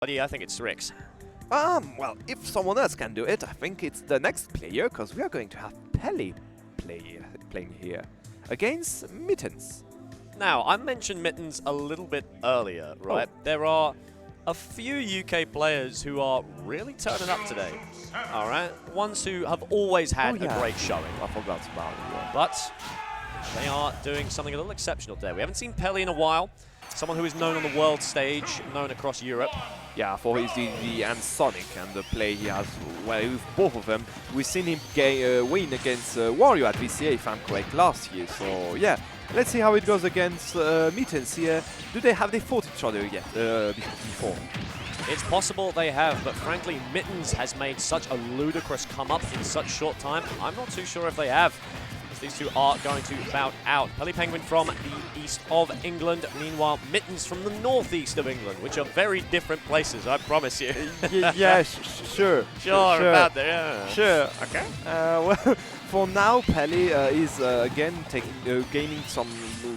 I think it's Rix. Well, if someone else can do it, I think it's the next player, because we are going to have Peli playing here against Mittens. Now, I mentioned Mittens a little bit earlier, right? Oh. There are a few UK players who are really turning up today, all right? Ones who have always had a great showing. I forgot about it. Yeah. But they are doing something a little exceptional today. We haven't seen Peli in a while. Someone who is known on the world stage, known across Europe. Yeah, for his DD and Sonic and the play he has, well, with both of them. We've seen him win against Wario at VCA, if I'm correct, last year. So, yeah, let's see how it goes against Mittens here. Do they have they fought each other yet before? It's possible they have, but frankly, Mittens has made such a ludicrous come-up in such short time. I'm not too sure if they have. These two are going to bout out. Peli Penguin from the east of England. Meanwhile, Mittens from the northeast of England, which are very different places, I promise you. Yeah, sure. Sure, about there, yeah. Sure. Okay. Well, for now, Peli is again gaining some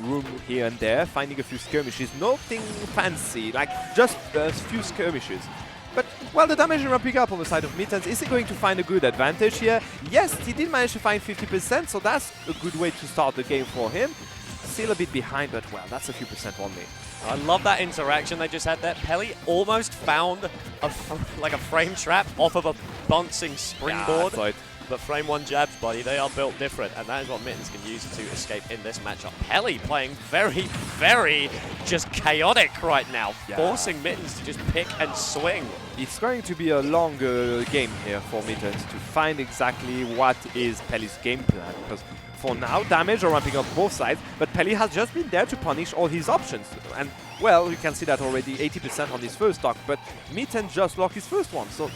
room here and there, finding a few skirmishes. Nothing fancy, like just a few skirmishes. But, well, the damage ramping up on the side of Mittens. Is he going to find a good advantage here? Yes, he did manage to find 50%, so that's a good way to start the game for him. Still a bit behind, but, well, that's a few percent only. I love that interaction they just had there. Peli almost found like a frame trap off of a bouncing springboard. Yeah, but frame one jabs, buddy, they are built different, and that is what Mittens can use to escape in this matchup. Peli playing very, very just chaotic right now, forcing Mittens to just pick and swing. It's going to be a long game here for Mittens to find exactly what is Peli's game plan, because for now, damage are ramping up both sides, but Peli has just been there to punish all his options. And, well, you can see that already 80% on his first stock, but Mittens just locked his first one, so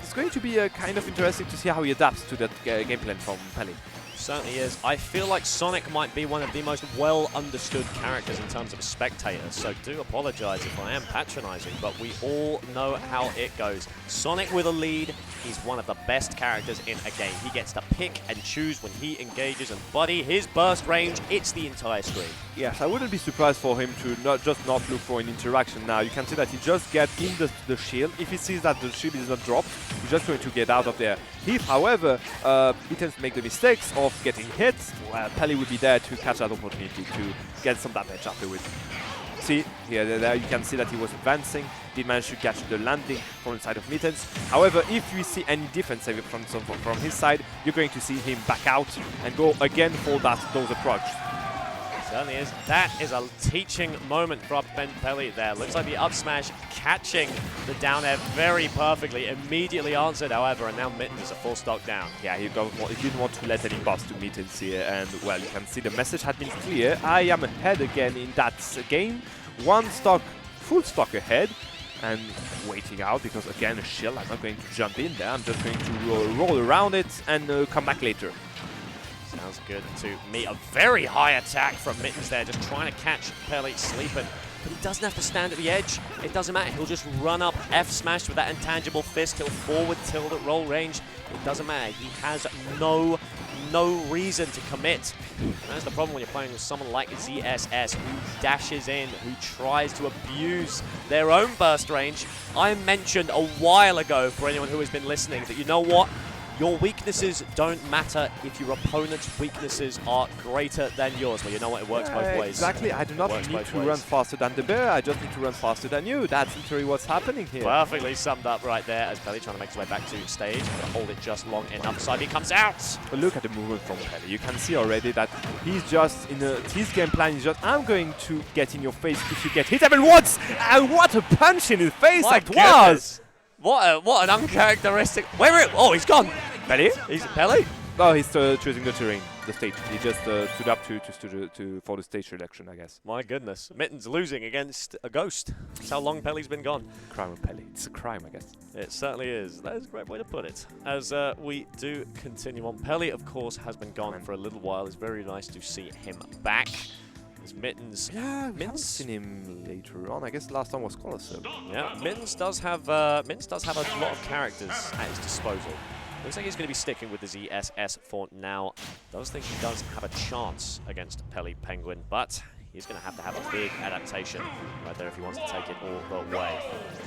it's going to be kind of interesting to see how he adapts to that game plan from Peli. Certainly is. I feel like Sonic might be one of the most well understood characters in terms of a spectator, so do apologize if I am patronizing, but we all know how it goes. Sonic with a lead, he's one of the best characters in a game. He gets to pick and choose when he engages, and buddy, his burst range, it's the entire screen. Yes, I wouldn't be surprised for him to not look for an interaction now. You can see that he just gets in the shield. If he sees that the shield is not dropped, he's just going to get out of there. If, however, he tends to make the mistakes of getting hit, well, Peli would be there to catch that opportunity to get some damage afterwards. See, here, there you can see that he was advancing, did manage to catch the landing from the side of Mittens. However, if you see any difference from his side, you're going to see him back out and go again for those approach. Certainly is. That is a teaching moment for Peli there. Looks like the up smash catching the down air very perfectly. Immediately answered, however, and now Mittens is a full stock down. Yeah, he didn't want to let any buffs to Mittens here, and, well, you can see the message had been clear. I am ahead again in that game. One stock, full stock ahead, and waiting out, because, again, a shield, I'm not going to jump in there. I'm just going to roll around it and come back later. Sounds good to me. A very high attack from Mittens there, just trying to catch Peli sleeping. But he doesn't have to stand at the edge. It doesn't matter. He'll just run up F smash with that intangible fist. He'll forward tilt at roll range. It doesn't matter. He has no reason to commit. That's the problem when you're playing with someone like ZSS, who dashes in, who tries to abuse their own burst range. I mentioned a while ago, for anyone who has been listening, that you know what? Your weaknesses don't matter if your opponent's weaknesses are greater than yours. Well, you know what? It works both ways. Exactly. I do not need to run faster than the bear. I just need to run faster than you. That's literally what's happening here. Perfectly summed up right there as Peli trying to make his way back to stage. But hold it just long enough. Sabi comes out. But look at the movement from Peli. You can see already that he's just in his game plan is just, I'm going to get in your face if you get hit even once. And what a punch in his face that was! What an uncharacteristic. Wait, oh, he's gone. Peli? He's Peli? No, he's choosing the terrain, the stage. He just stood up for the stage selection, I guess. My goodness. Mittens losing against a ghost. That's how long Peli's been gone. Crime of Peli. It's a crime, I guess. It certainly is. That is a great way to put it. As we do continue on. Peli, of course, has been gone for a little while. It's very nice to see him back. As Mittens. Yeah, we haven't seen him later on. I guess last time was Colosseum. Yeah, Mittens does have a lot of characters at his disposal. Looks like he's going to be sticking with the ZSS for now. Does think he does have a chance against Peli Penguin, but he's going to have a big adaptation right there if he wants to take it all the way.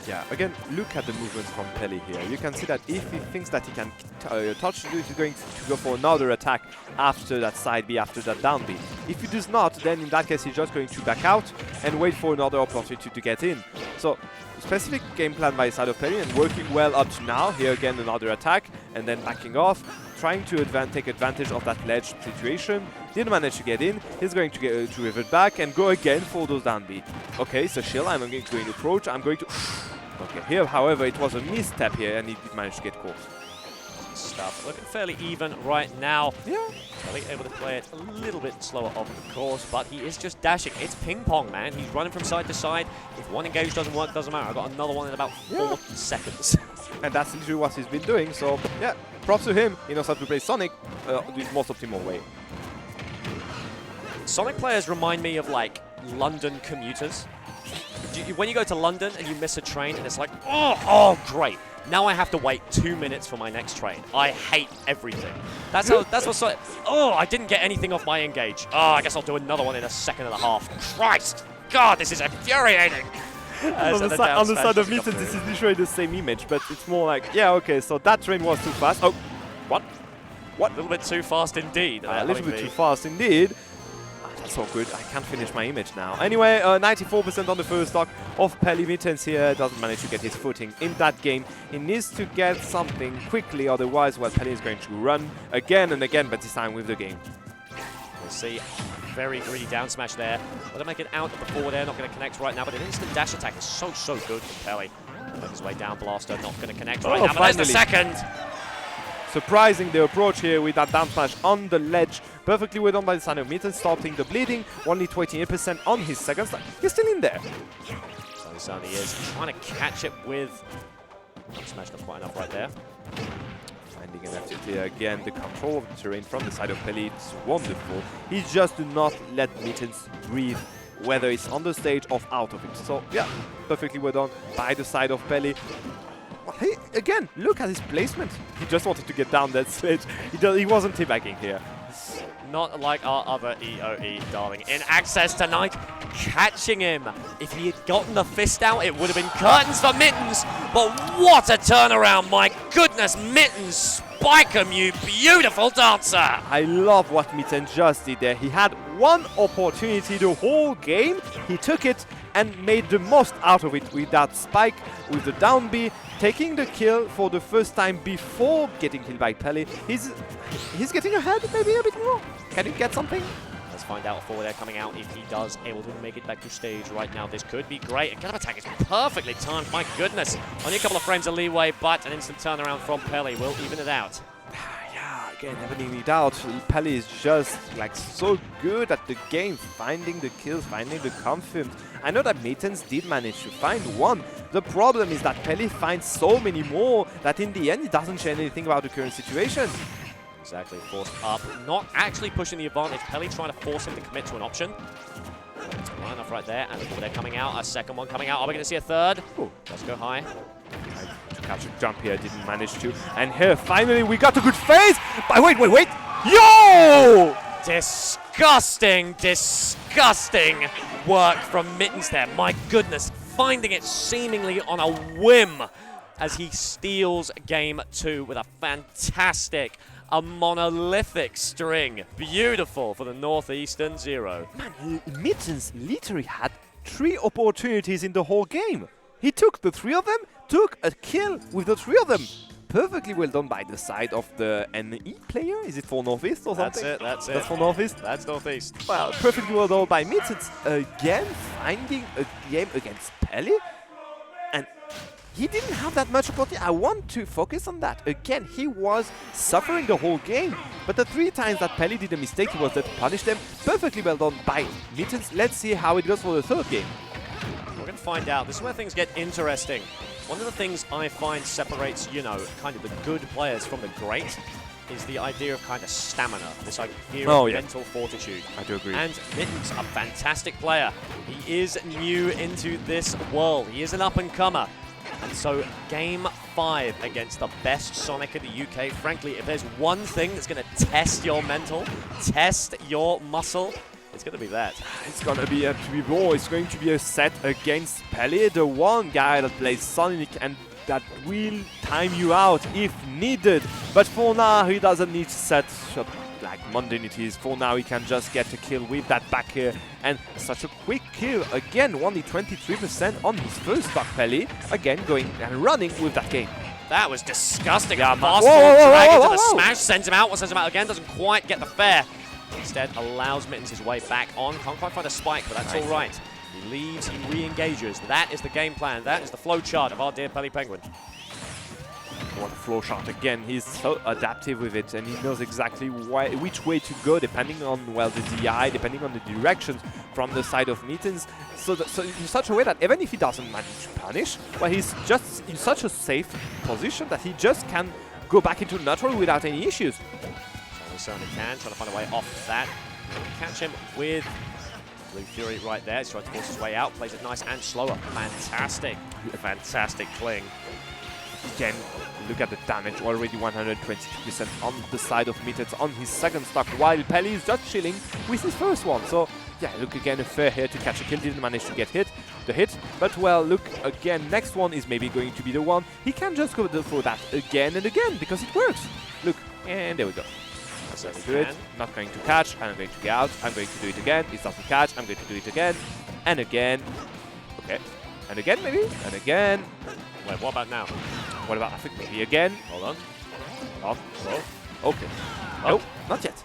Yeah, again, look at the movements from Peli here. You can see that if he thinks that he can touch, he's going to go for another attack after that side B, after that down B. If he does not, then in that case, he's just going to back out and wait for another opportunity to get in. So, specific game plan by the side of Peli and working well up to now. Here again, another attack and then backing off, trying to take advantage of that ledge situation. Didn't manage to get in. He's going to revert back and go again for those down B. Okay, so shield, I'm going to go in approach. I'm going to... Okay, here, however, it was a misstep here and he did manage to get caught. Stuff looking fairly even right now. Yeah. Peli able to play it a little bit slower, of course, but he is just dashing. It's ping pong, man. He's running from side to side. If one engage doesn't work, doesn't matter. I got another one in about 4 seconds. And that's literally what he's been doing. So yeah, props to him. He knows how to play Sonic the most optimal way. Sonic players remind me of like London commuters. When you go to London and you miss a train and it's like, oh, great. Now I have to wait 2 minutes for my next train. I hate everything. That's what's like, I didn't get anything off my engage. I guess I'll do another one in a second and a half. Christ! God, this is infuriating! On the side of Mittens, this is literally the same image, but it's more like, yeah, okay, so that train was too fast. Oh, what? What? A little bit too fast indeed. A little bit too fast indeed. That's so good. I can't finish my image now. Anyway, 94% on the first stock of Peli. Mittens here doesn't manage to get his footing in that game. He needs to get something quickly, otherwise, well, Peli is going to run again and again, but this time with the game. We'll see. Very greedy down smash there. Want to make it out of the forward air, not going to connect right now, but an instant dash attack is so good from Peli. Work his way down, Blaster, not going to connect right now, but there's the second! Surprising the approach here with that down smash on the ledge. Perfectly well done by the side of Mittens, stopping the bleeding. Only 28% on his second stack. He's still in there. So he certainly is. Trying to catch it with... Smash not quite enough right there. Finding an FTT here again. The control of the terrain from the side of Peli, it's wonderful. He just do not let Mittens breathe, whether it's on the stage or out of it. So yeah, perfectly well done by the side of Peli. Hey, again, look at his placement. He just wanted to get down that stage. He wasn't teabagging here. Not like our other EOE darling. In access tonight, catching him. If he had gotten the fist out, it would have been curtains for Mittens. But what a turnaround, my goodness, Mittens, spike him, you beautiful dancer. I love what Mittens just did there. He had one opportunity the whole game. He took it and made the most out of it with that spike, with the down B, taking the kill for the first time before getting killed by Peli. He's getting ahead, maybe a bit more. Can he get something? Let's find out forward air coming out if he does able to make it back to stage right now. This could be great. A kind of attack is perfectly timed. My goodness. Only a couple of frames of leeway, but an instant turnaround from Peli will even it out. Again, evening it out. Peli is just like so good at the game, finding the kills, finding the confirmed. I know that Mittens did manage to find one. The problem is that Peli finds so many more that in the end it doesn't share anything about the current situation. Exactly, forced up. Not actually pushing the advantage. Peli trying to force him to commit to an option. Right enough right there, and forward air coming out. A second one coming out. Are we going to see a third? Ooh. Let's go high. Catch a jump here, didn't manage to. And here, finally, we got a good phase. But wait. Yo! Disgusting work from Mittens there. My goodness, finding it seemingly on a whim as he steals game 2 with a fantastic, a monolithic string. Beautiful for the Northeastern 0. Man, Mittens literally had 3 opportunities in the whole game. He took the 3 of them, took a kill with the 3 of them. Perfectly well done by the side of the NE player. Is it for Northeast or something? That's it. That's for Northeast? That's Northeast. Well, perfectly well done by Mittens. Again, finding a game against Peli. And he didn't have that much opportunity. I want to focus on that. Again, he was suffering the whole game. But the 3 times that Peli did a mistake, he was there to punish them. Perfectly well done by Mittens. Let's see how it goes for the 3rd game. We're going to find out. This is where things get interesting. One of the things I find separates, kind of the good players from the great is the idea of kind of stamina, this idea of mental fortitude. I do agree. And Mittens, a fantastic player. He is new into this world. He is an up-and-comer. And so game 5 against the best Sonic in the UK, frankly, if there's one thing that's going to test your mental, test your muscle, It's going to be that. It's going to be a 3-ball. It's going to be a set against Peli, the one guy that plays Sonic and that will time you out if needed. But for now, he doesn't need to set up like mundanities. For now, he can just get a kill with that back air. And such a quick kill. Again, only 23% on his first stock, Peli. Again, going and running with that game. That was disgusting. Yeah, Fast forward drag into the smash, sends him out again, doesn't quite get the fair. Instead, allows Mittens his way back on. Can't quite find a spike, but that's all right. He leaves, he re-engages. That is the game plan. That is the flow chart of our dear Peli Penguin. What a flow chart again. He's so adaptive with it, and he knows exactly which way to go, depending on, well, the DI, depending on the directions from the side of Mittens. So in such a way that even if he doesn't manage to punish, well, he's just in such a safe position that he just can go back into neutral without any issues. He certainly can, trying to find a way off that. Catch him with Blue Fury right there. He's trying to force his way out, plays it nice and slower. Fantastic, fantastic cling. Again, look at the damage, already 122% on the side of Mittens on his second stock, while Peli is just chilling with his first one. So, yeah, look again, a fair here to catch a kill, didn't manage to get the hit. But, well, look, again, next one is maybe going to be the one. He can just go for that again and again, because it works. Look, and there we go. Do it. Not going to catch. I'm going to get out. I'm going to do it again. It doesn't catch. I'm going to do it again and again. Okay. And again, maybe. And again. Wait, what about now? What about, I think maybe again. Hold on. Oh. Okay. Nope, not yet.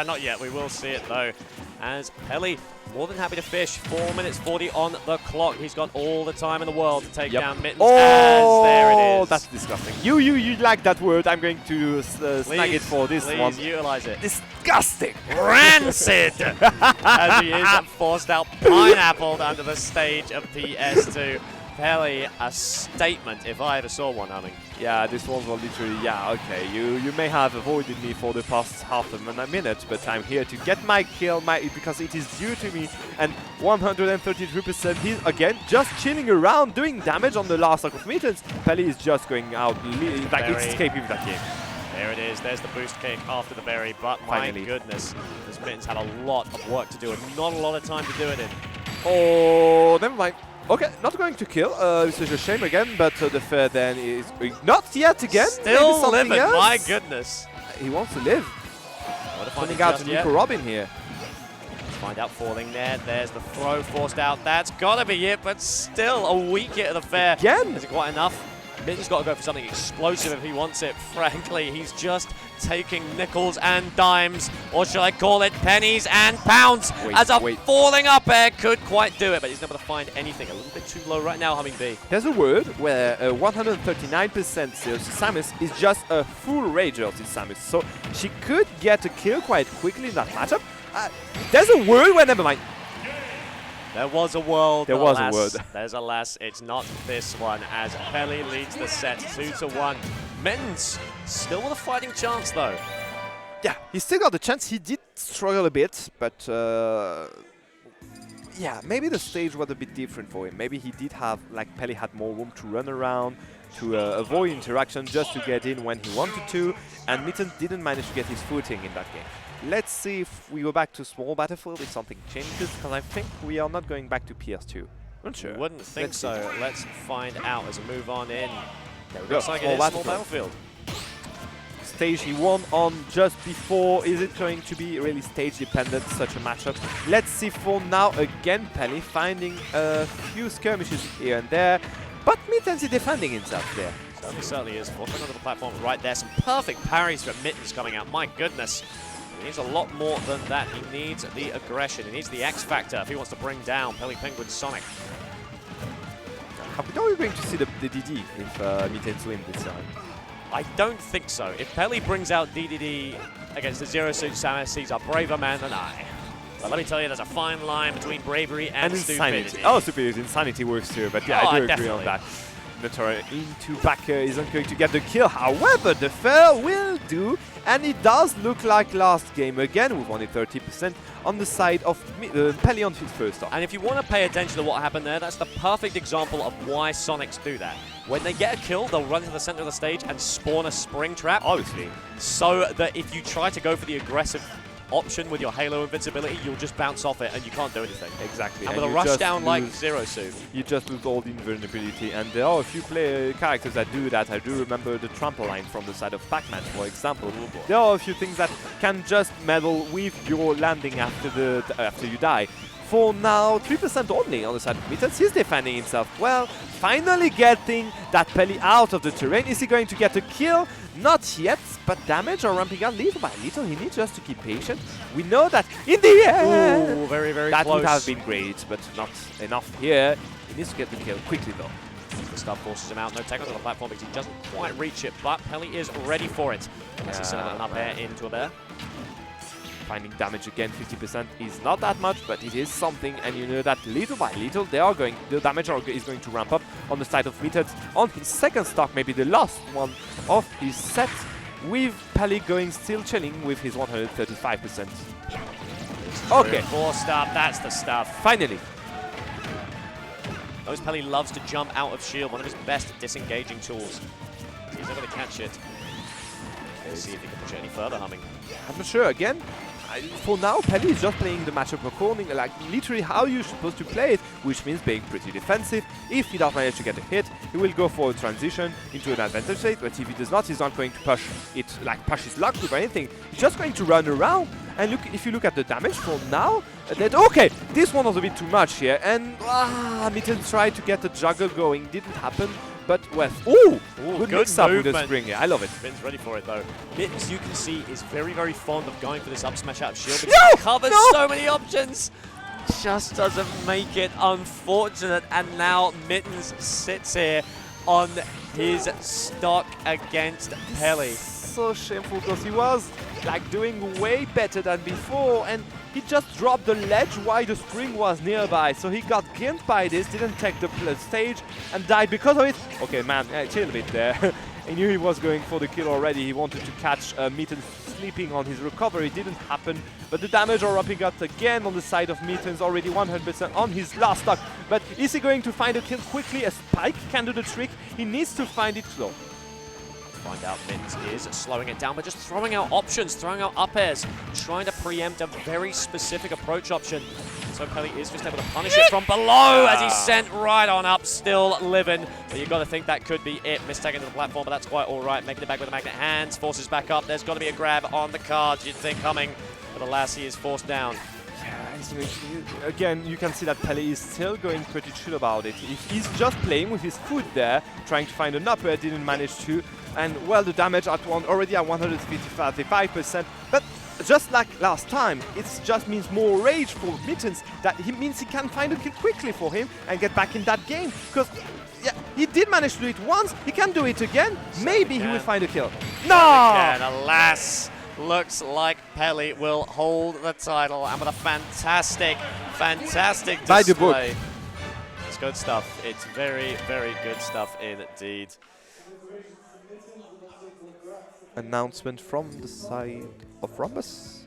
Not yet. We will see it though. As Peli, more than happy to fish. 4 minutes 40 on the clock. He's got all the time in the world to take down Mittens. Oh, there it is. That's disgusting. You like that word. I'm going to snag it for this one. Please utilize it. Disgusting. Rancid. As he is forced out, pineappled under the stage of PS2. Peli, a statement if I ever saw one, I mean. Yeah, this one was literally, yeah, okay, you may have avoided me for the past half a minute, but I'm here to get my kill, because it is due to me, and 133%, he's, again, just chilling around, doing damage on the last stock of Mittens. Peli is just going out, like, escaping that game. There it is, there's the boost kick after the berry, but finally. My goodness, this Mittens had a lot of work to do, and not a lot of time to do it in. Oh, never mind. Okay, not going to kill. This is a shame again, but the fair then is not yet again. Still living. My goodness. He wants to live. Putting out Nico Robin here. Let's find out falling there. There's the throw forced out. That's gotta be it, but still a weak hit of the fair. Again? Is it quite enough? Mittens got to go for something explosive if he wants it. Frankly, he's just taking nickels and dimes, or should I call it pennies and pounds, as a falling up air could quite do it, but he's not able to find anything. A little bit too low right now, Humming Bee. There's a word where 139% Samus is just a full rager of Samus, so she could get a kill quite quickly in that matchup. There's a word where, never mind. There was a world. There was a word. There's a last. It's not this one, as Peli leads the set 2-1. Mittens still with a fighting chance, though. Yeah, he still got the chance. He did struggle a bit, but yeah, maybe the stage was a bit different for him. Maybe he did have, like, Peli had more room to run around, to avoid interaction, just to get in when he wanted to, and Mittens didn't manage to get his footing in that game. Let's see if we go back to small battlefield if something changes, because I think we are not going back to PS2. Not sure. Wouldn't think so. Let's find out as we move on in. There we go. Looks like it is small battlefield. Stage he won on just before. Is it going to be really stage dependent, such a matchup? Let's see for now. Again, Peli finding a few skirmishes here and there, but Mittens is defending himself there. Certainly is. Forcing onto the platform right there. Some perfect parries for Mittens coming out. My goodness. He needs a lot more than that. He needs the aggression. He needs the X factor if he wants to bring down Peli Penguin Sonic. Are we going to see the DD if Mittens wins this time? I don't think so. If Peli brings out DDD against the Zero Suit Samus, he's a braver man than I. But let me tell you, there's a fine line between bravery and stupidity. Oh, stupidity. Insanity works too, but yeah, I do agree on that. Notora into back isn't going to get the kill. However, the fair will do, and it does look like last game again with only 30% on the side of Peli on his first off. And if you want to pay attention to what happened there, that's the perfect example of why Sonics do that. When they get a kill, they'll run to the center of the stage and spawn a spring trap. Obviously. So that if you try to go for the aggressive option with your Halo invincibility, you'll just bounce off it and you can't do anything. Exactly. And with a rush down like Zero Suit, you just lose all the invulnerability. And there are a few characters that do that. I do remember the trampoline from the side of Pac-Man, for example. There are a few things that can just meddle with your landing after you die. For now, 3% only on the side of Mittens. He's defending himself well, finally getting that Peli out of the terrain. Is he going to get a kill? Not yet, but damage are ramping up little by little. He needs just to keep patient. We know that in the end, ooh, very, very that close. would have been great, but not enough here. He needs to get the kill quickly though. The stuff forces him out. No tech onto the platform because he doesn't quite reach it, but Peli is ready for it. As he set up an up air into a bear. Finding damage again, 50% is not that much, but it is something, and you know that little by little the damage is going to ramp up on the side of Mittens on his second stock, maybe the last one of his set, with Peli going still chilling with his 135%. Okay. 4 stuff, that's the stuff. Finally. Those Peli loves to jump out of shield, one of his best disengaging tools. He's not going to catch it. Let's see if he can push it any further, Humming. I'm not sure, again. For now, Peli is just playing the matchup according, like literally how you're supposed to play it, which means being pretty defensive. If he does manage to get a hit, he will go for a transition into an advantage state, but if he does not, he's not going to push it, like push his luck with anything. He's just going to run around, and look, if you look at the damage for now, okay, this one was a bit too much here, and Mittens tried to get the juggle going, didn't happen. But well, good mix up with the spring here. I love it. Mittens ready for it though. Mittens, you can see, is very, very fond of going for this up smash out of shield because he covers so many options. Just doesn't make it, unfortunate. And now Mittens sits here on his stock against Peli. So shameful because he was like doing way better than before, and he just dropped the ledge while the spring was nearby, so he got gimped by this, didn't take the stage, and died because of it. Okay, man, chill a bit there. He knew he was going for the kill already. He wanted to catch Mittens sleeping on his recovery. It didn't happen, but the damage are ramping up again on the side of Mittens, already 100% on his last stock. But is he going to find a kill quickly? A spike can do the trick. He needs to find it slow. Find out Mittens is slowing it down, but just throwing out options, throwing out up airs, trying to preempt a very specific approach option. So Peli is just able to punish it from below as he's sent right on up, still living. But you've got to think that could be it. Mistaken to the platform, but that's quite all right. Making it back with the magnet hands, forces back up. There's got to be a grab on the cards, you'd think, coming. But alas, he is forced down. Again, you can see that Peli is still going pretty chill about it. If he's just playing with his foot there, trying to find an upper, didn't manage to. And well, the damage already at 155%. But just like last time, it just means more rage for Mittens. That he means he can find a kill quickly for him and get back in that game. Because yeah, he did manage to do it once. He can do it again. Maybe he will find a kill. No! Again, alas. Looks like Peli will hold the title, and with a fantastic display. By the book. It's good stuff. It's very, very good stuff indeed. Announcement from the side of Rhombus.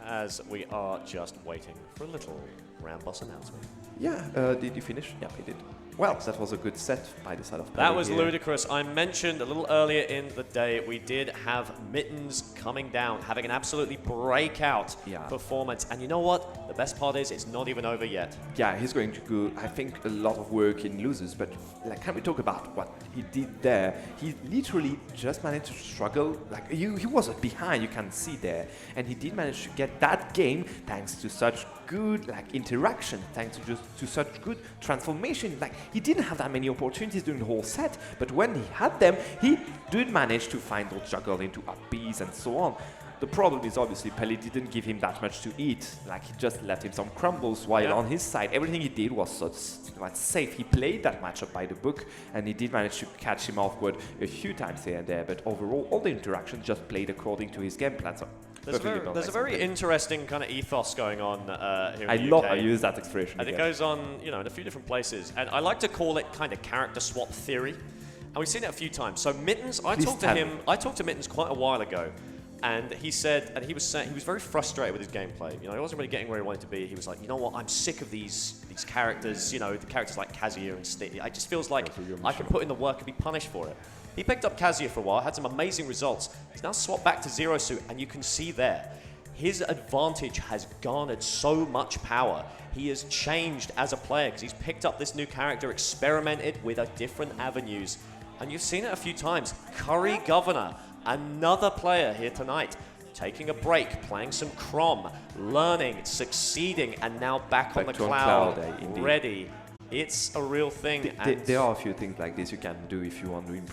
As we are just waiting for a little round boss announcement. Yeah, did you finish? Yeah, he did. Well, that was a good set by the side of Peli. That was ludicrous. I mentioned a little earlier in the day we did have Mittens coming down, having an absolutely breakout performance. And you know what? The best part is it's not even over yet. Yeah, he's going to go, I think, a lot of work in losers. But like, can we talk about what he did there? He literally just managed to struggle. Like, he was behind, you can see there. And he did manage to get that game thanks to such good interaction, thanks to such good transformation. Like, he didn't have that many opportunities during the whole set, but when he had them, he did manage to find those juggle into up Bs and so on. The problem is obviously Peli didn't give him that much to eat. Like, he just left him some crumbles, while on his side everything he did was safe. He played that matchup by the book, and he did manage to catch him off guard a few times here and there, but overall all the interactions just played according to his game plan. So there's a very interesting kind of ethos going on here in the UK. I use that expression. And it goes on, in a few different places. And I like to call it kind of character swap theory. And we've seen it a few times. So Mittens, I talked to Mittens quite a while ago. And he said, he was very frustrated with his gameplay. He wasn't really getting where he wanted to be. He was like, you know what, I'm sick of these characters, the characters like Kazuya and Steve. It just feels like I can put in the work and be punished for it. He picked up Kazuya for a while, had some amazing results. He's now swapped back to Zero Suit, and you can see there. his advantage has garnered so much power. He has changed as a player because he's picked up this new character, experimented with different avenues. And you've seen it a few times. Curry Governor, another player here tonight, taking a break, playing some Crom, learning, succeeding, and now back on the cloud, ready. It's a real thing. There are a few things like this you can do if you want to improve.